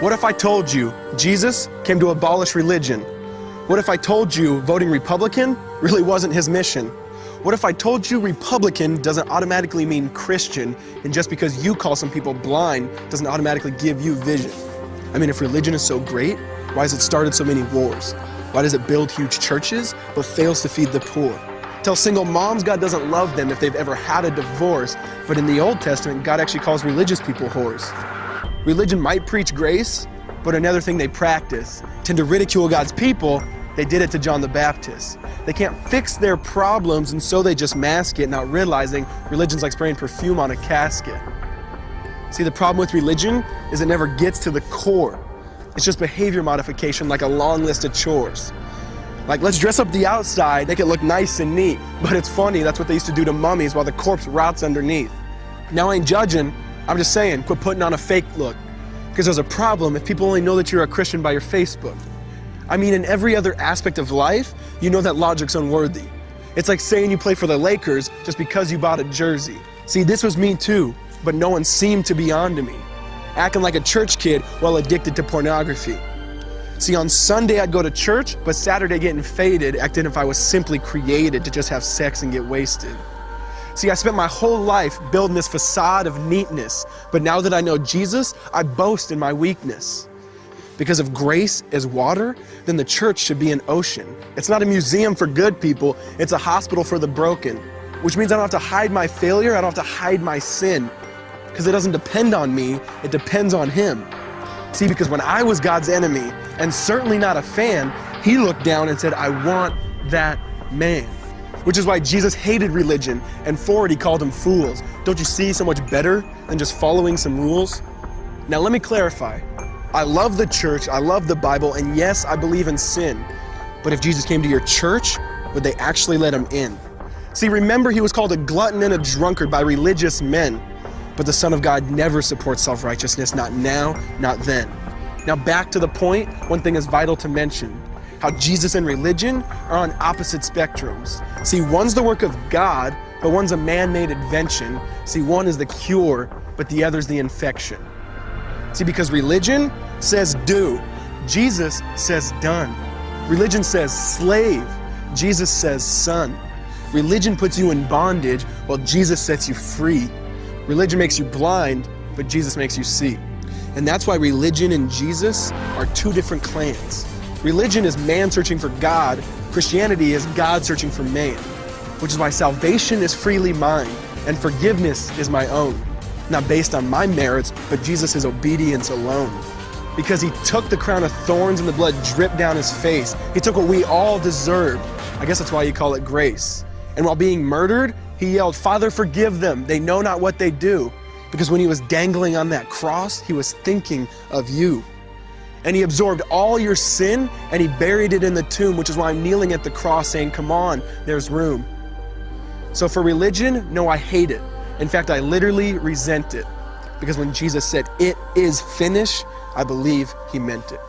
What if I told you Jesus came to abolish religion? What if I told you voting Republican really wasn't his mission? What if I told you Republican doesn't automatically mean Christian, and just because you call some people blind doesn't automatically give you vision? I mean, if religion is so great, why has it started so many wars? Why does it build huge churches but fails to feed the poor? Tell single moms God doesn't love them if they've ever had a divorce, but in the Old Testament, God actually calls religious people whores. Religion might preach grace, but another thing they practice, tend to ridicule God's people. They did it to John the Baptist. They can't fix their problems, and so they just mask it, not realizing religion's like spraying perfume on a casket. See, the problem with religion is it never gets to the core. It's just behavior modification, like a long list of chores. Like, let's dress up the outside, make it look nice and neat. But it's funny, that's what they used to do to mummies while the corpse rots underneath. Now, I ain't judging, I'm just saying, quit putting on a fake look. Because there's a problem if people only know that you're a Christian by your Facebook. I mean, in every other aspect of life, you know that logic's unworthy. It's like saying you play for the Lakers just because you bought a jersey. See, this was me too, but no one seemed to be on to me. Acting like a church kid while addicted to pornography. See, on Sunday I'd go to church, but Saturday getting faded, acting if I was simply created to just have sex and get wasted. See, I spent my whole life building this facade of neatness, but now that I know Jesus, I boast in my weakness. Because if grace is water, then the church should be an ocean. It's not a museum for good people, it's a hospital for the broken. Which means I don't have to hide my failure, I don't have to hide my sin. Because it doesn't depend on me, it depends on Him. See, because when I was God's enemy, and certainly not a fan, He looked down and said, I want that man. Which is why Jesus hated religion, and for it He called them fools. Don't you see so much better than just following some rules? Now let me clarify. I love the church, I love the Bible, and yes, I believe in sin. But if Jesus came to your church, would they actually let Him in? See, remember He was called a glutton and a drunkard by religious men. But the Son of God never supports self-righteousness, not now, not then. Now back to the point, one thing is vital to mention. How Jesus and religion are on opposite spectrums. See, one's the work of God, but one's a man-made invention. See, one is the cure, but the other's the infection. See, because religion says do, Jesus says done. Religion says slave, Jesus says son. Religion puts you in bondage, while Jesus sets you free. Religion makes you blind, but Jesus makes you see. And that's why religion and Jesus are two different clans. Religion is man searching for God, Christianity is God searching for man. Which is why salvation is freely mine, and forgiveness is my own. Not based on my merits, but Jesus' obedience alone. Because He took the crown of thorns and the blood dripped down His face. He took what we all deserved. I guess that's why you call it grace. And while being murdered, He yelled, Father, forgive them. They know not what they do. Because when He was dangling on that cross, He was thinking of you. And He absorbed all your sin and He buried it in the tomb, which is why I'm kneeling at the cross saying, come on, there's room. So for religion, no, I hate it. In fact, I literally resent it. Because when Jesus said, it is finished, I believe He meant it.